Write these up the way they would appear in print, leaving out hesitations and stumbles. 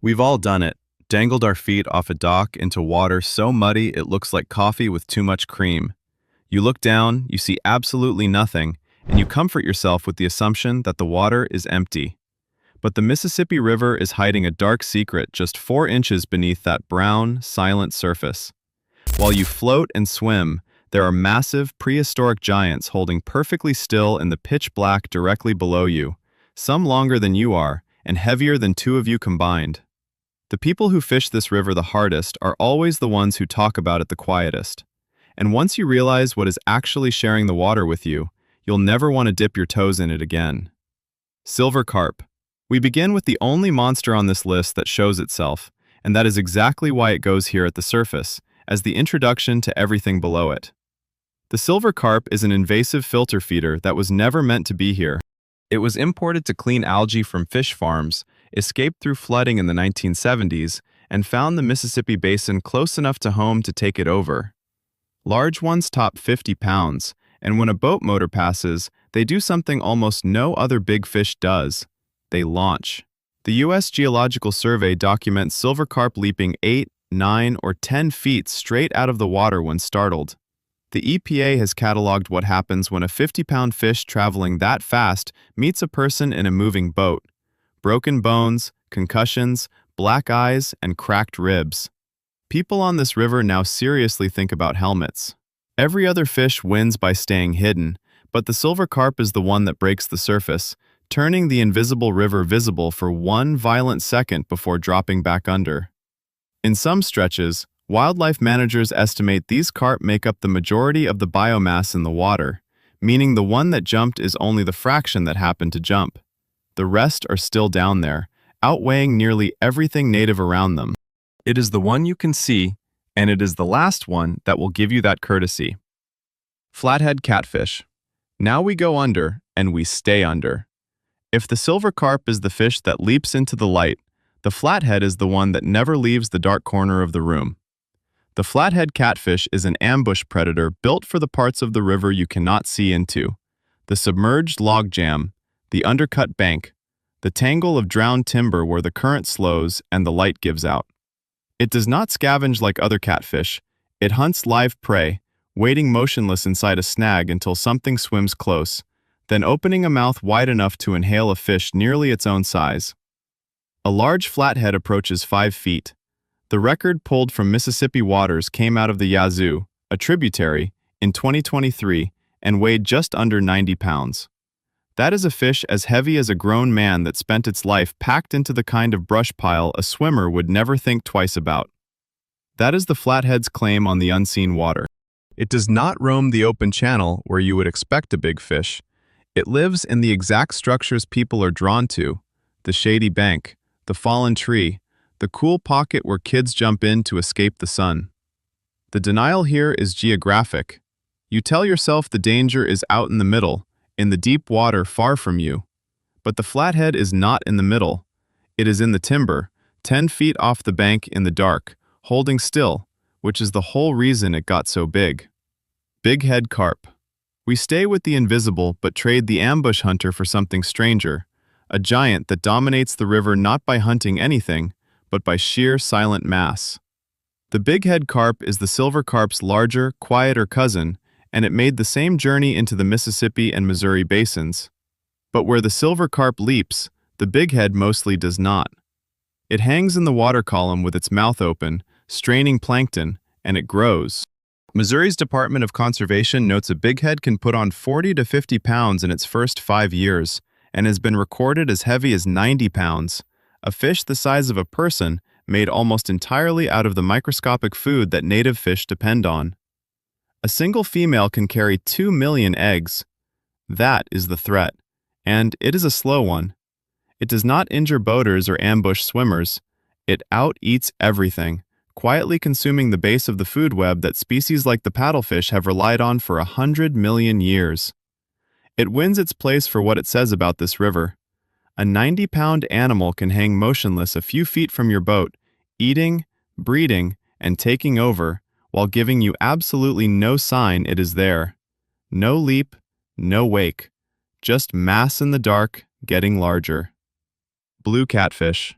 We've all done it. Dangled our feet off a dock into water so muddy it looks like coffee with too much cream. You look down, you see absolutely nothing, and you comfort yourself with the assumption that the water is empty. But the Mississippi River is hiding a dark secret just 4 inches beneath that brown, silent surface. While you float and swim, there are massive, prehistoric giants holding perfectly still in the pitch black directly below you, some longer than you are, and heavier than 2 of you combined. The people who fish this river the hardest are always the ones who talk about it the quietest. And once you realize what is actually sharing the water with you, you'll never want to dip your toes in it again. Silver carp. We begin with the only monster on this list that shows itself, and that is exactly why it goes here at the surface, as the introduction to everything below it. The silver carp is an invasive filter feeder that was never meant to be here. It was imported to clean algae from fish farms, escaped through flooding in the 1970s, and found the Mississippi Basin close enough to home to take it over. Large ones top 50 pounds, and when a boat motor passes, they do something almost no other big fish does. They launch. The U.S. Geological Survey documents silver carp leaping 8, 9, or 10 feet straight out of the water when startled. The EPA has cataloged what happens when a 50-pound fish traveling that fast meets a person in a moving boat. Broken bones, concussions, black eyes, and cracked ribs. People on this river now seriously think about helmets. Every other fish wins by staying hidden, but the silver carp is the one that breaks the surface, turning the invisible river visible for one violent second before dropping back under. In some stretches, wildlife managers estimate these carp make up the majority of the biomass in the water, meaning the one that jumped is only the fraction that happened to jump. The rest are still down there, outweighing nearly everything native around them. It is the one you can see, and it is the last one that will give you that courtesy. Flathead catfish. Now we go under, and we stay under. If the silver carp is the fish that leaps into the light, the flathead is the one that never leaves the dark corner of the room. The flathead catfish is an ambush predator built for the parts of the river you cannot see into. The submerged log jam, the undercut bank, the tangle of drowned timber where the current slows and the light gives out. It does not scavenge like other catfish. It hunts live prey, waiting motionless inside a snag until something swims close, then opening a mouth wide enough to inhale a fish nearly its own size. A large flathead approaches 5 feet. The record pulled from Mississippi waters came out of the Yazoo, a tributary, in 2023 and weighed just under 90 pounds. That is a fish as heavy as a grown man that spent its life packed into the kind of brush pile a swimmer would never think twice about. That is the flathead's claim on the unseen water. It does not roam the open channel where you would expect a big fish. It lives in the exact structures people are drawn to: the shady bank, the fallen tree, the cool pocket where kids jump in to escape the sun. The denial here is geographic. You tell yourself the danger is out in the middle, in the deep water far from you. But the flathead is not in the middle. It is in the timber, 10 feet off the bank in the dark, holding still, which is the whole reason it got so big. Bighead carp. We stay with the invisible but trade the ambush hunter for something stranger, a giant that dominates the river not by hunting anything, but by sheer silent mass. The bighead carp is the silver carp's larger, quieter cousin, and it made the same journey into the Mississippi and Missouri basins. But where the silver carp leaps, the bighead mostly does not. It hangs in the water column with its mouth open, straining plankton, and it grows. Missouri's Department of Conservation notes a bighead can put on 40 to 50 pounds in its first 5 years, and has been recorded as heavy as 90 pounds. A fish the size of a person, made almost entirely out of the microscopic food that native fish depend on. A single female can carry 2 million eggs. That is the threat, and it is a slow one. It does not injure boaters or ambush swimmers. It out-eats everything, quietly consuming the base of the food web that species like the paddlefish have relied on for 100 million years. It wins its place for what it says about this river. A 90-pound animal can hang motionless a few feet from your boat, eating, breeding, and taking over, while giving you absolutely no sign it is there. No leap, no wake. Just mass in the dark, getting larger. Blue catfish.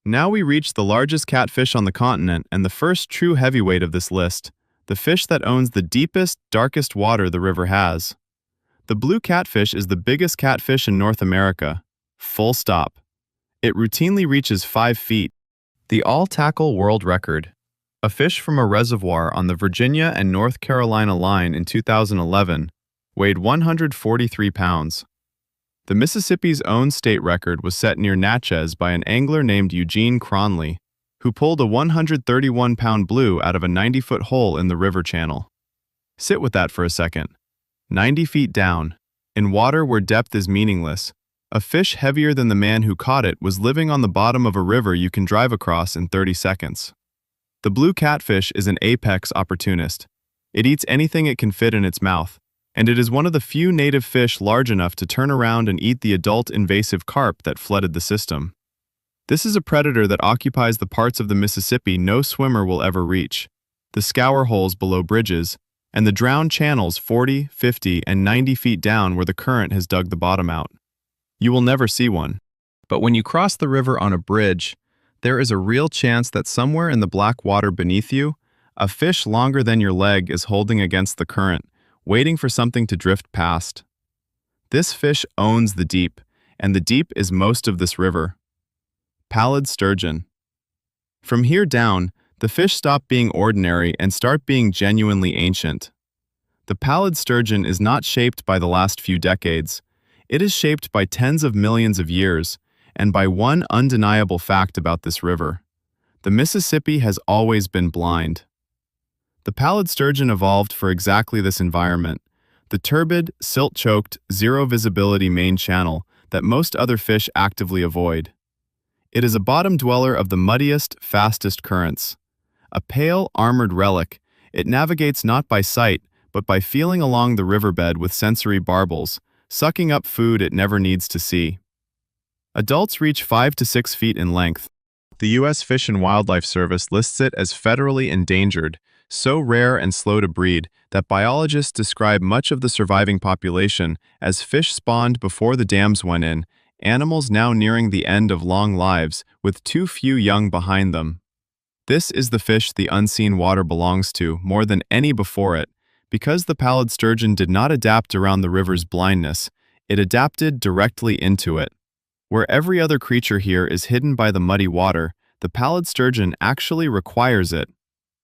Now we reach the largest catfish on the continent and the first true heavyweight of this list, the fish that owns the deepest, darkest water the river has. The blue catfish is the biggest catfish in North America. Full stop. It routinely reaches 5 feet. The all-tackle world record. A fish from a reservoir on the Virginia and North Carolina line in 2011 weighed 143 pounds. The Mississippi's own state record was set near Natchez by an angler named Eugene Cronley, who pulled a 131-pound blue out of a 90-foot hole in the river channel. Sit with that for a second. 90 feet down, in water where depth is meaningless, a fish heavier than the man who caught it was living on the bottom of a river you can drive across in 30 seconds. The blue catfish is an apex opportunist. It eats anything it can fit in its mouth, and it is one of the few native fish large enough to turn around and eat the adult invasive carp that flooded the system. This is a predator that occupies the parts of the Mississippi no swimmer will ever reach, the scour holes below bridges, and the drowned channels 40, 50, and 90 feet down where the current has dug the bottom out. You will never see one. But when you cross the river on a bridge, there is a real chance that somewhere in the black water beneath you, a fish longer than your leg is holding against the current, waiting for something to drift past. This fish owns the deep, and the deep is most of this river. Pallid sturgeon. From here down, the fish stop being ordinary and start being genuinely ancient. The pallid sturgeon is not shaped by the last few decades. It is shaped by tens of millions of years, and by one undeniable fact about this river. The Mississippi has always been blind. The pallid sturgeon evolved for exactly this environment, the turbid, silt-choked, zero-visibility main channel that most other fish actively avoid. It is a bottom dweller of the muddiest, fastest currents. A pale, armored relic, it navigates not by sight, but by feeling along the riverbed with sensory barbels, sucking up food it never needs to see. Adults reach 5 to 6 feet in length. The U.S. Fish and Wildlife Service lists it as federally endangered, so rare and slow to breed that biologists describe much of the surviving population as fish spawned before the dams went in, animals now nearing the end of long lives with too few young behind them. This is the fish the unseen water belongs to more than any before it. Because the pallid sturgeon did not adapt around the river's blindness, it adapted directly into it. Where every other creature here is hidden by the muddy water, the pallid sturgeon actually requires it.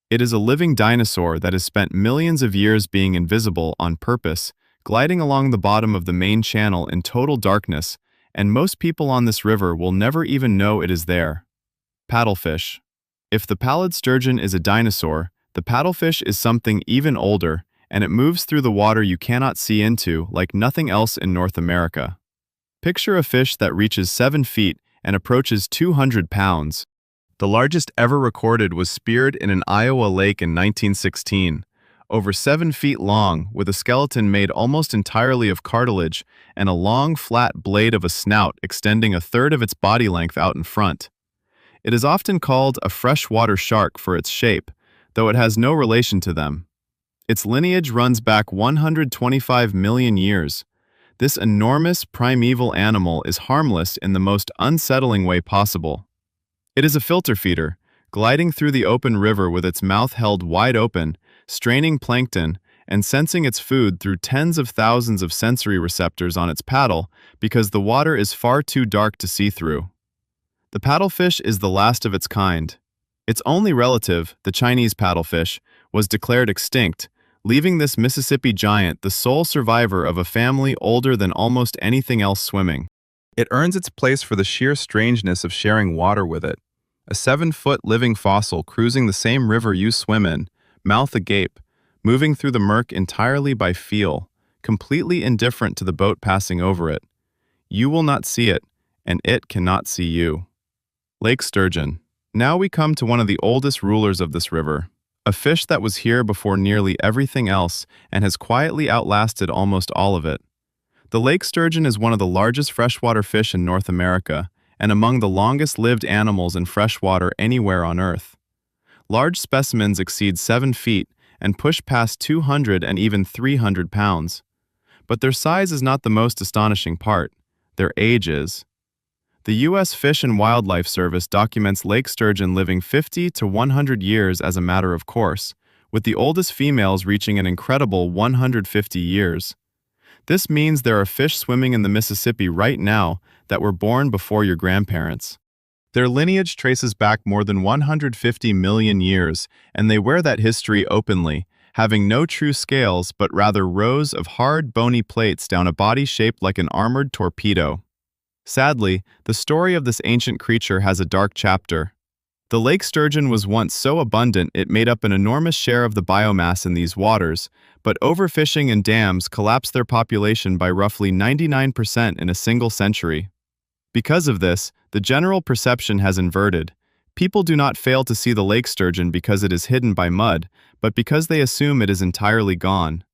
It is a living dinosaur that has spent millions of years being invisible on purpose, gliding along the bottom of the main channel in total darkness, and most people on this river will never even know it is there. Paddlefish. If the pallid sturgeon is a dinosaur, the paddlefish is something even older, and it moves through the water you cannot see into like nothing else in North America. Picture a fish that reaches 7 feet and approaches 200 pounds. The largest ever recorded was speared in an Iowa lake in 1916, over 7 feet long, with a skeleton made almost entirely of cartilage and a long, flat blade of a snout extending a third of its body length out in front. It is often called a freshwater shark for its shape, though it has no relation to them. Its lineage runs back 125 million years. This enormous primeval animal is harmless in the most unsettling way possible. It is a filter feeder, gliding through the open river with its mouth held wide open, straining plankton, and sensing its food through tens of thousands of sensory receptors on its paddle because the water is far too dark to see through. The paddlefish is the last of its kind. Its only relative, the Chinese paddlefish, was declared extinct, leaving this Mississippi giant the sole survivor of a family older than almost anything else swimming. It earns its place for the sheer strangeness of sharing water with it. A 7-foot living fossil cruising the same river you swim in, mouth agape, moving through the murk entirely by feel, completely indifferent to the boat passing over it. You will not see it, and it cannot see you. Lake sturgeon. Now we come to one of the oldest rulers of this river, a fish that was here before nearly everything else and has quietly outlasted almost all of it. The lake sturgeon is one of the largest freshwater fish in North America and among the longest-lived animals in freshwater anywhere on Earth. Large specimens exceed 7 feet and push past 200 and even 300 pounds. But their size is not the most astonishing part. Their age is. The U.S. Fish and Wildlife Service documents lake sturgeon living 50 to 100 years as a matter of course, with the oldest females reaching an incredible 150 years. This means there are fish swimming in the Mississippi right now that were born before your grandparents. Their lineage traces back more than 150 million years, and they wear that history openly, having no true scales but rather rows of hard, bony plates down a body shaped like an armored torpedo. Sadly, the story of this ancient creature has a dark chapter. The lake sturgeon was once so abundant it made up an enormous share of the biomass in these waters, but overfishing and dams collapsed their population by roughly 99% in a single century. Because of this, the general perception has inverted. People do not fail to see the lake sturgeon because it is hidden by mud, but because they assume it is entirely gone.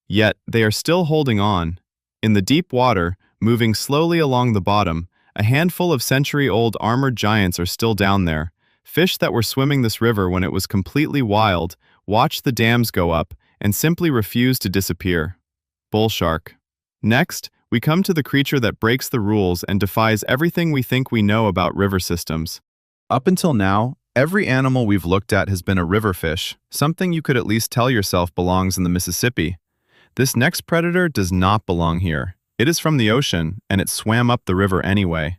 Yet, they are still holding on. In the deep water, moving slowly along the bottom, a handful of century-old armored giants are still down there. Fish that were swimming this river when it was completely wild, watched the dams go up, and simply refused to disappear. Bull shark. Next, we come to the creature that breaks the rules and defies everything we think we know about river systems. Up until now, every animal we've looked at has been a river fish, something you could at least tell yourself belongs in the Mississippi. This next predator does not belong here. It is from the ocean, and it swam up the river anyway.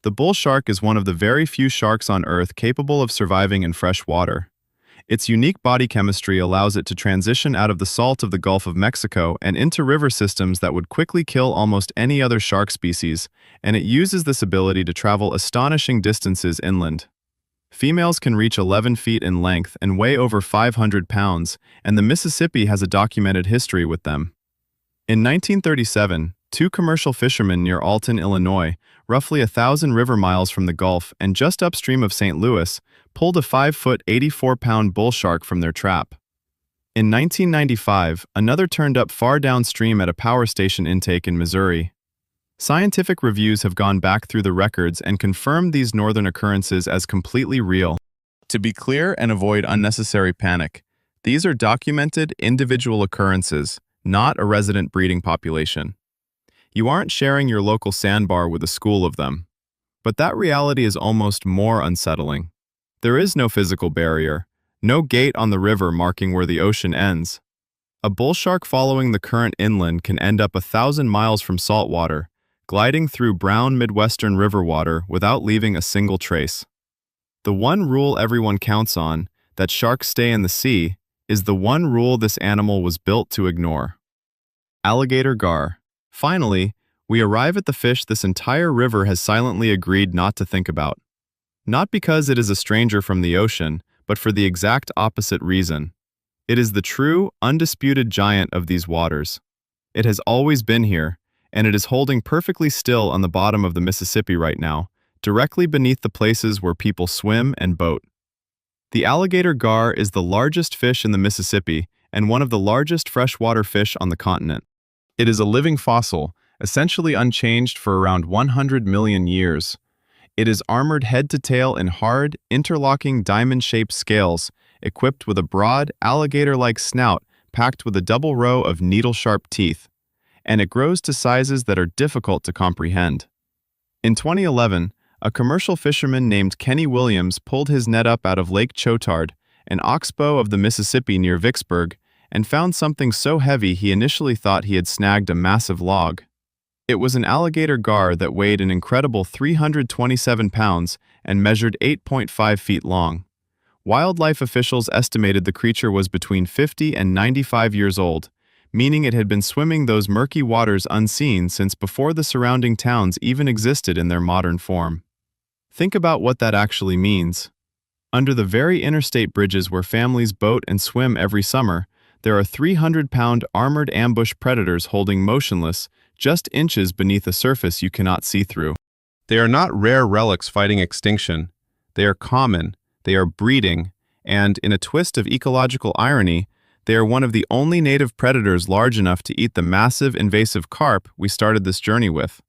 The bull shark is one of the very few sharks on Earth capable of surviving in fresh water. Its unique body chemistry allows it to transition out of the salt of the Gulf of Mexico and into river systems that would quickly kill almost any other shark species, and it uses this ability to travel astonishing distances inland. Females can reach 11 feet in length and weigh over 500 pounds, and the Mississippi has a documented history with them. In 1937, two commercial fishermen near Alton, Illinois, roughly 1,000 river miles from the Gulf and just upstream of St. Louis, pulled a 5-foot, 84-pound bull shark from their trap. In 1995, another turned up far downstream at a power station intake in Missouri. Scientific reviews have gone back through the records and confirmed these northern occurrences as completely real. To be clear and avoid unnecessary panic, these are documented individual occurrences, not a resident breeding population. You aren't sharing your local sandbar with a school of them. But that reality is almost more unsettling. There is no physical barrier, no gate on the river marking where the ocean ends. A bull shark following the current inland can end up 1,000 miles from saltwater, gliding through brown Midwestern river water without leaving a single trace. The one rule everyone counts on, that sharks stay in the sea, is the one rule this animal was built to ignore. Alligator gar. Finally, we arrive at the fish this entire river has silently agreed not to think about. Not because it is a stranger from the ocean, but for the exact opposite reason. It is the true, undisputed giant of these waters. It has always been here, and it is holding perfectly still on the bottom of the Mississippi right now, directly beneath the places where people swim and boat. The alligator gar is the largest fish in the Mississippi and one of the largest freshwater fish on the continent. It is a living fossil, essentially unchanged for around 100 million years. It is armored head to tail in hard, interlocking diamond-shaped scales, equipped with a broad, alligator-like snout packed with a double row of needle-sharp teeth, and it grows to sizes that are difficult to comprehend. In 2011, a commercial fisherman named Kenny Williams pulled his net up out of Lake Chotard, an oxbow of the Mississippi near Vicksburg, and found something so heavy he initially thought he had snagged a massive log. It was an alligator gar that weighed an incredible 327 pounds and measured 8.5 feet long. Wildlife officials estimated the creature was between 50 and 95 years old, meaning it had been swimming those murky waters unseen since before the surrounding towns even existed in their modern form. Think about what that actually means. Under the very interstate bridges where families boat and swim every summer, there are 300-pound armored ambush predators holding motionless, just inches beneath a surface you cannot see through. They are not rare relics fighting extinction. They are common, they are breeding, and, in a twist of ecological irony, they are one of the only native predators large enough to eat the massive invasive carp we started this journey with.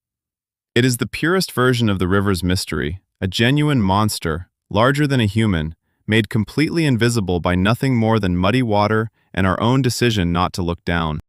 It is the purest version of the river's mystery, a genuine monster, larger than a human, made completely invisible by nothing more than muddy water and our own decision not to look down.